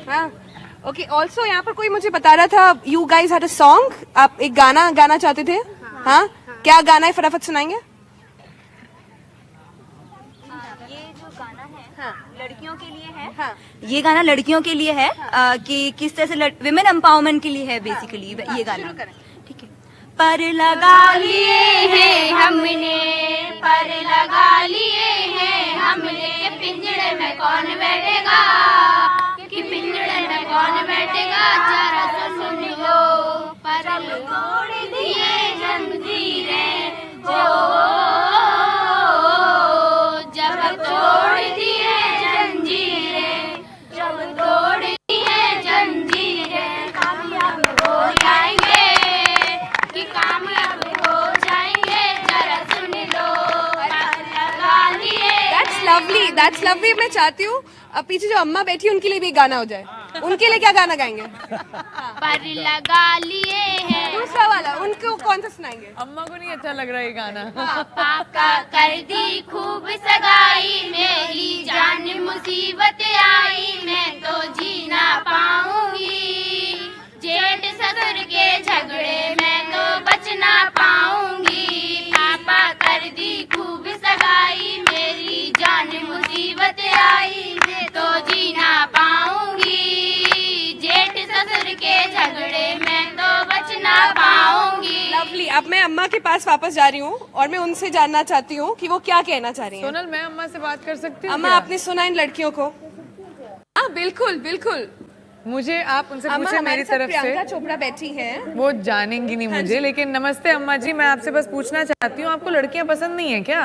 हाँ okay. Also यहाँ पर कोई मुझे बता रहा था you guys had a song, आप एक गाना गाना चाहते थे। हाँ क्या गाना है, फटाफट सुनाएंगे। ये जो गाना है लड़कियों के लिए है। हाँ। ये गाना लड़कियों के लिए है कि किस तरह से विमेन एम्पावरमेंट के लिए है बेसिकली ये गाना। ठीक है। पर लगा लिए हैं हमने, पर लगा लिए हैं हमने, कि पिंजड़े में कौन बैठेगा, कि पिंजड़े में कौन बैठेगा, जरा सुन लो। पर तोड़ दिए जंजीरें जो, जब तोड़ दिए जंजीरें, जब तोड़ दिए जंजीरें, कामयाब हो जाएंगे, कि कामयाब हो जाएंगे, जरा सुन लो। लगा लिए। That's lovely. मैं चाहती हूँ अब पीछे जो अम्मा बैठी है उनके लिए भी एक गाना हो जाए। उनके लिए क्या गाना गाएंगे? पर लगा लिए हैं। दूसरा वाला उनको कौन सा सुनाएंगे? अम्मा को नहीं अच्छा लग रहा है ये गाना। पापा का कर दी खूब सगाई, मेरी जान मुसीबत आई, मैं तो जी ना पाऊंगी, जेठ ससुर के झगड़े मैं तो बच ना पाऊंगी। पापा कर दी खूब सगाई, मेरी जान मुसीबत आई, मैं तो जी ना पाऊंगी, जेठ ससुर के झगड़े मैं तो बच ना पाऊंगी। लवली। अब मैं अम्मा के पास वापस जा रही हूँ और मैं उनसे जानना चाहती हूँ कि वो क्या कहना चाह रही हैं। सोनल मैं अम्मा से बात कर सकती हूँ? अम्मा क्या? आपने सुना इन लड़कियों को? हाँ बिल्कुल बिल्कुल। मुझे आप उनसे अम्मा पूछे हमारे मेरी साथ तरफ प्रियंका से। चोपड़ा बैठी हैं। वो जानेंगी नहीं मुझे, लेकिन नमस्ते अम्मा जी, मैं आपसे बस पूछना चाहती हूँ, आपको लड़कियाँ पसंद नहीं है क्या?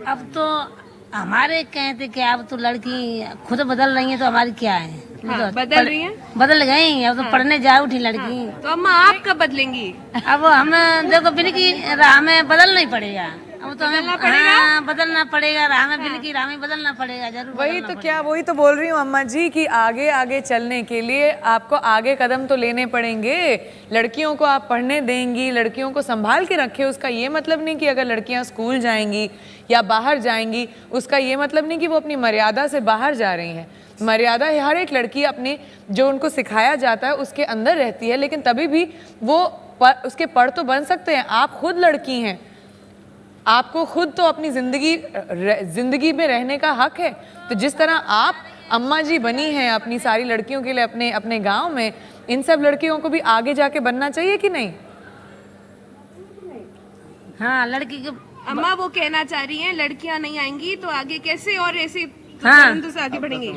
अब तो हमारे कहते कि अब तो लड़की खुद बदल रही है, तो हमारी क्या है? हाँ, बदल रही हैं। बदल गई, अब तो पढ़ने जा उठी लड़की। तो अम्मा आप कब बदलेंगी? अब हमें देखो बिल की राह में बदलना ही पड़ेगा। अब तो हमें बदलना पड़ेगा, राह में बिल की राह में बदलना पड़ेगा जरूर। वही तो क्या, वही तो बोल रही हूँ अम्मा जी कि आगे आगे चलने के लिए आपको आगे कदम तो लेने पड़ेंगे। लड़कियों को आप पढ़ने देंगी, लड़कियों को संभाल के रखे, उसका ये मतलब नहीं कि अगर लड़कियां स्कूल जाएंगी या बाहर जाएंगी उसका ये मतलब नहीं कि वो अपनी मर्यादा से बाहर जा रही हैं। मर्यादा हर एक लड़की अपनी जो उनको सिखाया जाता है उसके अंदर रहती है, लेकिन तभी भी वो उसके पढ़ तो बन सकते हैं। आप खुद लड़की हैं, आपको खुद तो अपनी जिंदगी में रहने का हक है। तो जिस तरह आप अम्मा जी बनी हैं अपनी सारी लड़कियों के लिए अपने अपने गांव में, इन सब लड़कियों को भी आगे जाके बनना चाहिए कि नहीं? हाँ लड़की के अम्मा वो कहना चाह रही हैं लड़कियां नहीं आएंगी तो आगे कैसे और ऐसे हाँ। से आगे बढ़ेंगी।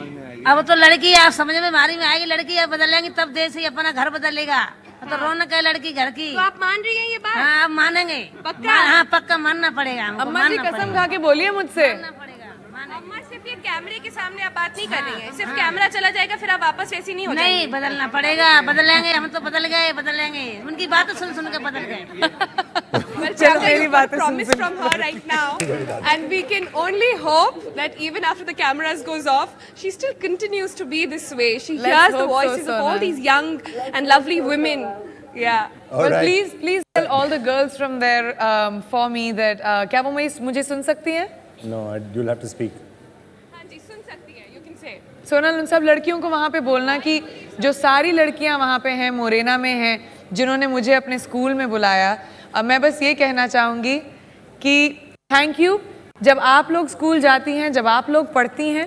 अब तो लड़की आप समझ में मारी में आएगी, लड़की अब बदलेंगी तब देश ही अपना घर बदलेगा। अब तो रौनक है लड़की घर की। तो आप मान रही हैं ये बात? हाँ आप मानेंगे पक्का? हाँ पक्का मानना पड़ेगा हमको, अम्मा जी मानना कसम पड़ेगा। खा के बोलिए मुझसे। मानना पड़ेगा, मानेंगे। अम्मा सिर्फ ये कैमरे के सामने आप बात नहीं कर रही हैं, सिर्फ कैमरा चला जाएगा फिर आप वापस वैसी नहीं हो जाएंगी। नहीं बदलना पड़ेगा, बदलेंगे, हम तो बदल गए, बदलेंगे। उनकी बातें सुन सुन के बदल गए। Well, चलो, Priyanka, मेरी you've got बातें सुन promise soon. from her right now, and we can only hope that even after the cameras goes off, she still continues to be this way. She Let's hears the hope so, voices of all Sonal. these young and lovely women. Yeah. Well, right. please tell all the girls from there for me that क्या वो मुझे सुन सकती हैं? No, you'll have to speak. हाँ जी सुन सकती है. You can say. Sonal उन सब लड़कियों को वहाँ पे बोलना कि जो सारी लड़कियाँ वहाँ पे हैं, मोरेना में हैं, जिन्होंने मुझे अपने स्कूल में बुलाया, मैं बस ये कहना चाहूँगी कि थैंक यू। जब आप लोग स्कूल जाती हैं, जब आप लोग पढ़ती हैं,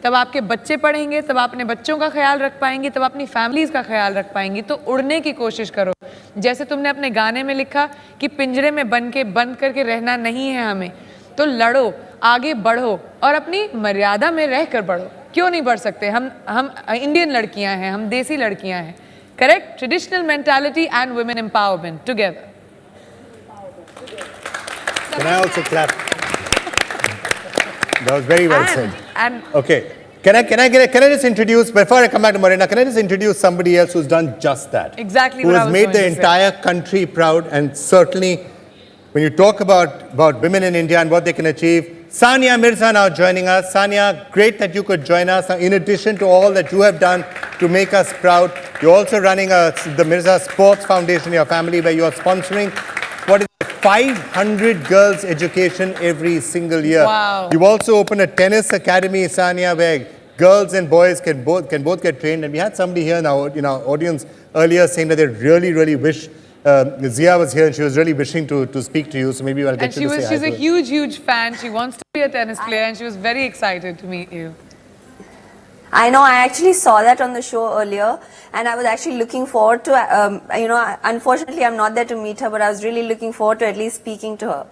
तब आपके बच्चे पढ़ेंगे, तब आप अपने बच्चों का ख्याल रख पाएंगी, तब अपनी फैमिलीज़ का ख्याल रख पाएंगी। तो उड़ने की कोशिश करो, जैसे तुमने अपने गाने में लिखा कि पिंजरे में बंद करके रहना नहीं है हमें, तो लड़ो, आगे बढ़ो और अपनी मर्यादा में रह कर बढ़ो। क्यों नहीं बढ़ सकते? हम इंडियन लड़कियां हैं, हम देसी लड़कियां हैं। Correct? Traditional mentality and women empowerment together. Can I also clap? That was very well said. And Okay. Can I just introduce, before I come back to Morena, can I just introduce somebody else who's done just that? Exactly Who what I has was made going the to say. entire country proud, and certainly when you talk about women in India and what they can achieve, Sania Mirza now joining us. Sania, great that you could join us. In addition to all that you have done to make us proud, you're also running the Mirza Sports Foundation in your family where you are sponsoring. What is 500 girls education every single year. Wow. You've also opened a tennis academy, Sania, where girls and boys can both get trained. And we had somebody here in our audience earlier saying that they really wish Zia was here, and she was really wishing to speak to you. So maybe I'll get And you to say she's hi a to her. huge fan. She wants to be a tennis player, and she was very excited to meet you. I know, I actually saw that on the show earlier, and I was actually looking forward to, unfortunately I'm not there to meet her, but I was really looking forward to at least speaking to her.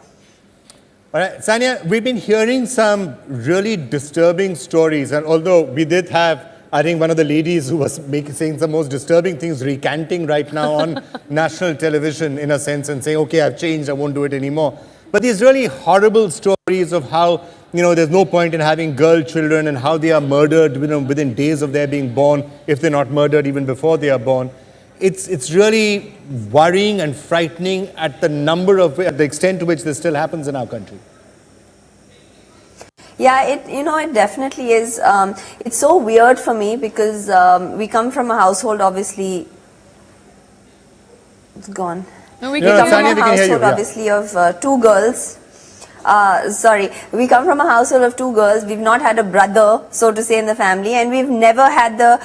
All right, Sania, we've been hearing some really disturbing stories, and although we did have, I think, one of the ladies who was saying some most disturbing things, recanting right now on national television, in a sense, and saying, okay, I've changed, I won't do it anymore. But these really horrible stories of how, there's no point in having girl children and how they are murdered within days of their being born, if they're not murdered even before they are born. It's really worrying and frightening at the extent to which this still happens in our country. Yeah, it definitely is. It's so weird for me because we come from a household, obviously. It's gone. No, we We can come hear from Sania, a we can hear you, household, yeah. obviously, of two girls. We come from a household of two girls. We've not had a brother, so to say, in the family, and we've never had the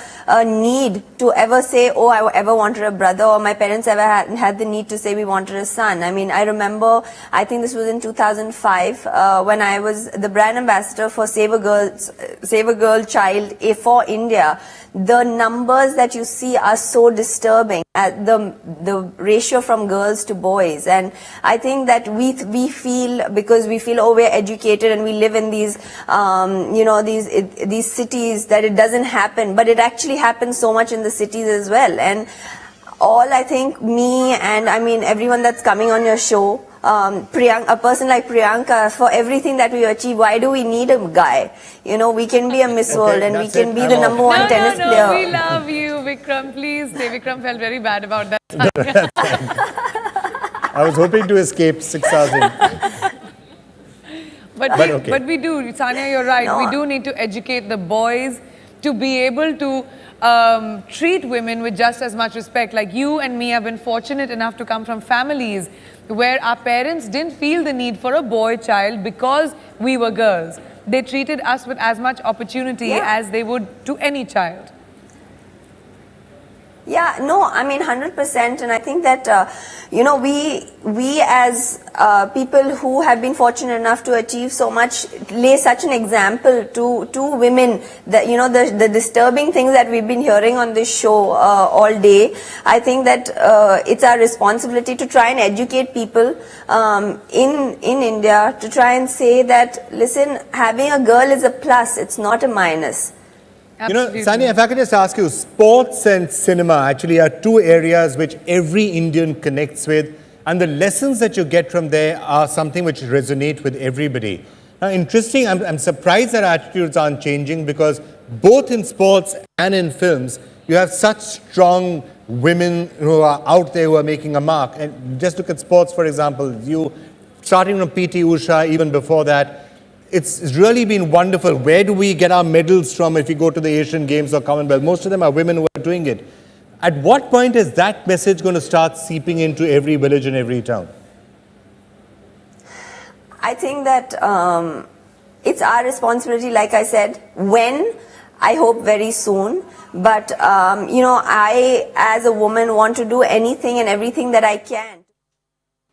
need to ever say, oh, I ever wanted a brother, or my parents ever had the need to say we wanted a son. I mean, I remember, I think this was in 2005, when I was the brand ambassador for Save a Girl Child for India. The numbers that you see are so disturbing, the ratio from girls to boys, and I think that we feel, because we feel, oh, we're educated and we live in these these cities, that it doesn't happen, but it actually happens so much in the cities as well. And all, I think, me and I mean everyone that's coming on your show, a person like Priyanka, for everything that we achieve, why do we need a guy? We can be a Miss World and we that's can it. be I'm the off. number one tennis player. We love you, Vikram. Please stay. Vikram felt very bad about that. I was hoping to escape 6 hours in. But we do, Sania, you're right. No. We do need to educate the boys to be able to treat women with just as much respect. Like you and me have been fortunate enough to come from families where our parents didn't feel the need for a boy child because we were girls. They treated us with as much opportunity as they would to any child. Yeah, no, I mean 100%, and I think that we as people who have been fortunate enough to achieve so much lay such an example to women that the disturbing things that we've been hearing on this show all day. I think that it's our responsibility to try and educate people in India, to try and say that, listen, having a girl is a plus, it's not a minus. Absolutely. Sania, if I could just ask you, sports and cinema actually are two areas which every Indian connects with, and the lessons that you get from there are something which resonate with everybody. Now, interesting, I'm surprised that attitudes aren't changing, because both in sports and in films, you have such strong women who are out there who are making a mark. And just look at sports, for example, you starting from PT Usha, even before that, it's really been wonderful. Where do we get our medals from if we go to the Asian Games or Commonwealth? Most of them are women who are doing it. At what point is that message going to start seeping into every village and every town? I think that it's our responsibility, like I said, when, I hope very soon. But, I, as a woman, want to do anything and everything that I can.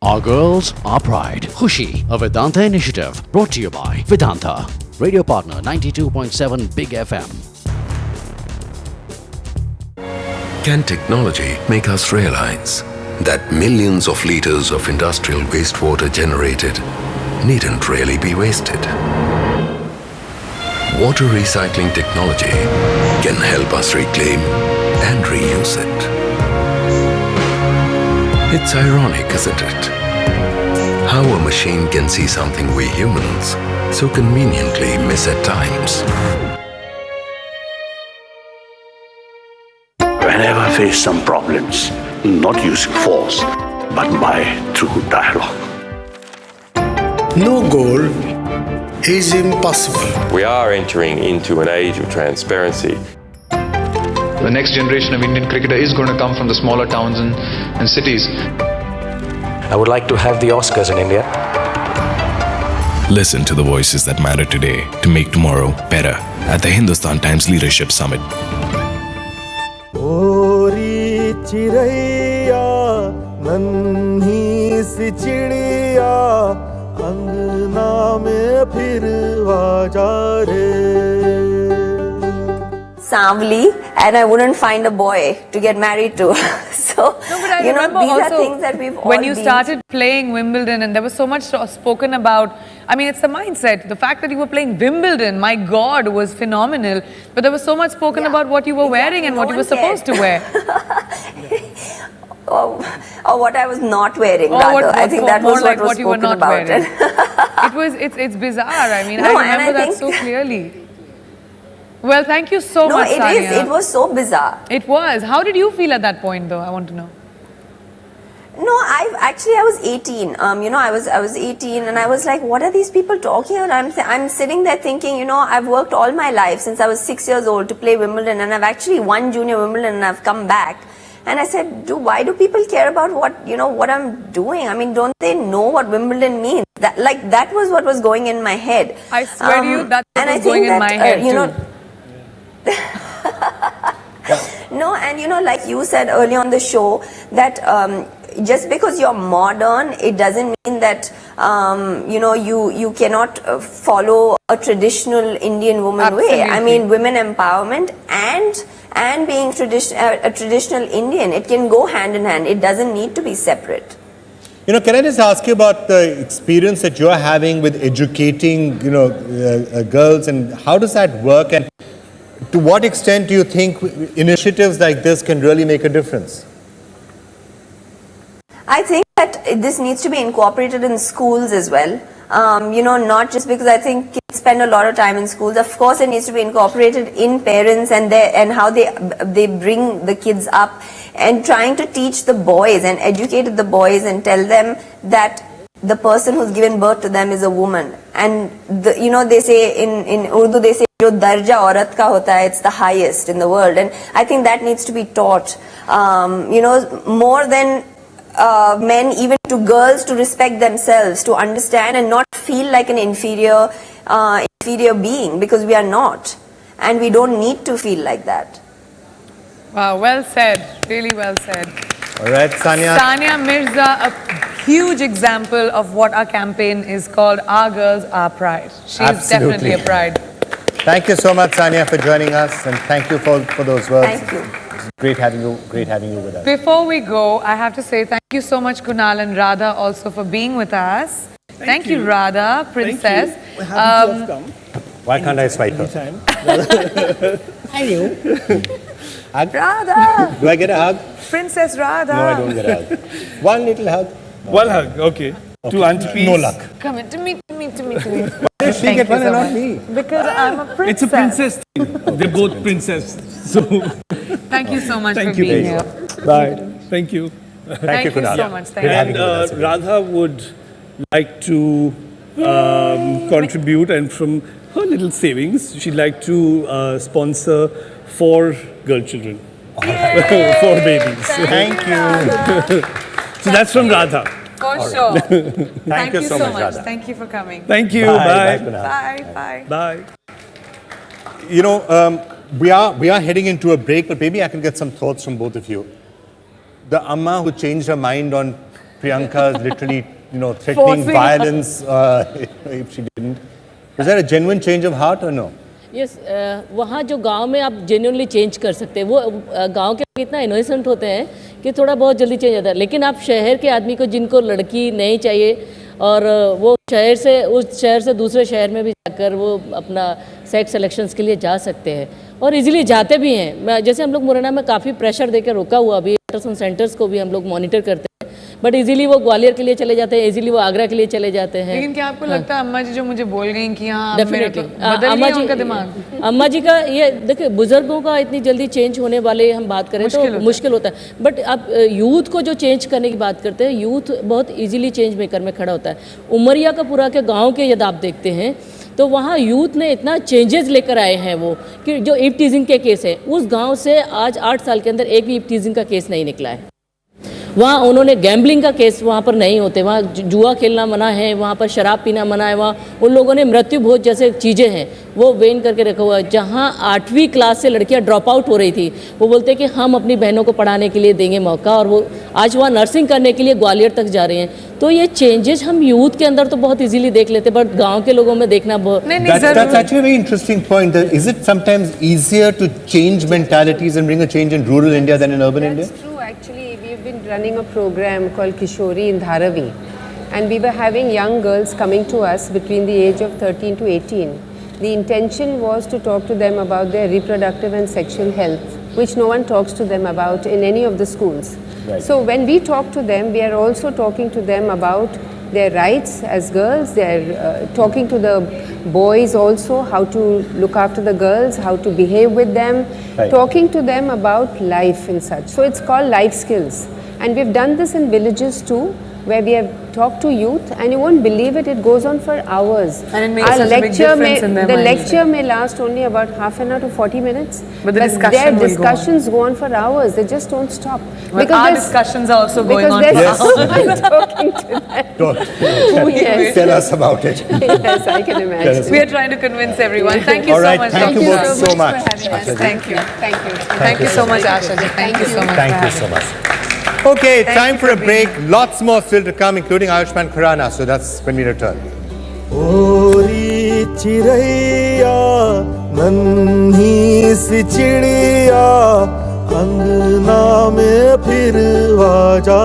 Our girls, our pride. Khushi, a Vedanta initiative brought to you by Vedanta. Radio partner 92.7 Big FM. Can technology make us realize that millions of liters of industrial wastewater generated needn't really be wasted? Water recycling technology can help us reclaim and reuse it. It's ironic, isn't it? How a machine can see something we humans so conveniently miss at times. Whenever I face some problems, not using force, but through dialogue. No goal is impossible. We are entering into an age of transparency. The next generation of Indian cricketer is going to come from the smaller towns and cities. I would like to have the Oscars in India. Listen to the voices that matter today to make tomorrow better at the Hindustan Times Leadership Summit. ओरी चिड़ैया नन्ही सी चिड़िया अंगना में फिर आजा रे Savli, and I wouldn't find a boy to get married to. So, No, but I you know, remember these also are things that we've all when you been started playing Wimbledon, and there was so much spoken about. I mean, it's the mindset. The fact that you were playing Wimbledon, my God, was phenomenal. But there was so much spoken about what you were wearing and no what you were one cared. supposed to wear. or what I was not wearing, Or rather. I think that more was like what was you were spoken not about. wearing. It's bizarre. I mean, No, I and remember I that think- so clearly. Well, thank you so No, much, it Sania. is. It was so bizarre. It was. How did you feel at that point, though? I want to know. No, I was 18. You know, I was 18, and I was like, what are these people talking about? I'm sitting there thinking, you know, I've worked all my life since I was 6 years old to play Wimbledon, and I've actually won Junior Wimbledon, and I've come back. And I said, why do people care about what I'm doing? I mean, don't they know what Wimbledon means? That was what was going in my head. I swear to you, that's what and was I think going in that, my head you too. know, No, and you know, like you said earlier on the show, that just because you're modern, it doesn't mean that you know, you cannot follow a traditional Indian woman way. I mean, women empowerment and being a traditional Indian, it can go hand in hand. It doesn't need to be separate. You know, can I just ask you about the experience that you're having with educating, you know, girls, and how does that work, and to what extent do you think initiatives like this can really make a difference? I think that this needs to be incorporated in schools as well. You know, not just because I think kids spend a lot of time in schools. Of course, it needs to be incorporated in parents and how they bring the kids up, and trying to teach the boys and educate the boys and tell them that the person who's given birth to them is a woman. And you know, they say in Urdu, they say jo darja aurat ka hota hai, it's the highest in the world. And I think that needs to be taught. You know, more than men, even to girls, to respect themselves, to understand and not feel like an inferior being, because we are not, and we don't need to feel like that. Wow, well said. Really well said. All right, Sania. Sania Mirza, a huge example of what our campaign is called, Our Girls, Our Pride. She is definitely a pride. Thank you so much, Sania, for joining us, and thank you for those words. Thank you. Great having you with us. Before we go, I have to say thank you so much, Kunal and Radha, also for being with us. Thank you, Radha, Princess. Thank you. We're happy to have come. Why can't I swipe her? Anytime. Hug? Radha! Do I get a hug? Princess Radha. No, I don't get a hug. One little hug. One hug, okay. To Auntie Peace. No luck. Come in, to me. Why did she get one and not me? Because I'm a princess. It's a princess thing. They're both princess. So Thank you so much for thank you. being here. Bye. Thank you. Thank you Kunal. so much. Thank And you. Radha would like to contribute, and from her little savings, she'd like to sponsor 4 girl children. 4 babies. Thank you. So that's from Radha. For sure. Thank you so much, Radha. Thank you for coming. Thank you. Bye. Bye. Kunal. Bye. Bye. You know, we are heading into a break, but maybe I can get some thoughts from both of you. The Amma who changed her mind on Priyanka, literally, you know, threatening Forcing violence if she didn't. Was that a genuine change of heart or no? Yes वहाँ जो गांव में आप genuinely change कर सकते हैं, वो गांव के लोग इतना इनोसेंट होते हैं कि थोड़ा बहुत जल्दी चेंज होता है, लेकिन आप शहर के आदमी को जिनको लड़की नहीं चाहिए और वो शहर से उस शहर से दूसरे शहर में भी जाकर वो अपना सेक्स सिलेक्शंस के लिए जा सकते हैं और इजीली जाते भी हैं। जैसे हम लोग मुरैना में काफ़ी प्रेशर देकर रोका हुआ, अभी अल्ट्रासाउंड सेंटर्स को भी हम लोग मॉनिटर करते हैं, बट इजीली वो ग्वालियर के लिए चले जाते हैं, इजीली वो आगरा के लिए चले जाते हैं। लेकिन क्या आपको लगता है अम्मा जी जो मुझे बोल गई कि हाँ डेफिनेटली अम्मा जी उनका दिमाग, अम्मा जी का ये देखिए, बुजुर्गों का इतनी जल्दी चेंज होने वाले हम बात करें तो मुश्किल होता है, बट आप यूथ को जो चेंज करने की बात करते हैं, यूथ बहुत इजीली चेंज मेकर में खड़ा होता है। उमरिया का पूरा के गाँव के यदि आप देखते हैं तो वहाँ यूथ ने इतना चेंजेस लेकर आए हैं वो कि जो इव टीजिंग के केस है, उस गांव से आज 8 साल के अंदर एक भी इव टीजिंग का केस नहीं निकला है। वहाँ उन्होंने गैम्बलिंग का केस वहाँ पर नहीं होते, वहाँ जुआ खेलना मना है, वहाँ पर शराब पीना मना है, वहाँ उन लोगों ने मृत्यु भोज जैसे चीज़ें हैं वो बैन करके रखा हुआ है। जहाँ 8वीं क्लास से लड़कियाँ ड्रॉप आउट हो रही थी, वो बोलते हैं कि हम अपनी बहनों को पढ़ाने के लिए देंगे मौका, और वो आज वहाँ नर्सिंग करने के लिए ग्वालियर तक जा रही हैं। तो ये चेंजेस हम यूथ के अंदर तो बहुत इजीली देख लेते हैं, बट गांव के लोगों में देखना बहुत That's actually a very interesting point. Is it sometimes easier to change mentalities and bring a change in rural India than in urban India? That's true. Actually, we've been running a program called Kishori in Dharavi, and we were having young girls coming to us between the age of 13 to 18. The intention was to talk to them about their reproductive and sexual health, which no one talks to them about in any of the schools. Right. So when we talk to them, we are also talking to them about their rights as girls. They are talking to the boys also how to look after the girls, how to behave with them, Right. talking to them about life and such. So it's called life skills, and we've done this in villages too, where we have talked to youth, and you won't believe it, it goes on for hours. And it makes such a big difference in their the minds. lecture may last only about half an hour to 40 minutes, But the discussion their will go on. discussions go on for hours. They just don't stop. Well, our there's- discussions are also going because on there's for someone talking to them. Yes. Tell us about it. Yes, I can imagine. We are trying to convince everyone. Thank you All so right, much. thank you both so for much. having us. Thank you. Thank you. Thank you so much, Asha ji. Thank you so much. Thank you so much. Okay, time for a break. Lots more still to come, including Ayushman Khurrana. So that's when we return. ओरी चिड़ैया नन्ही सी चिड़िया अंगना में फिर आ जा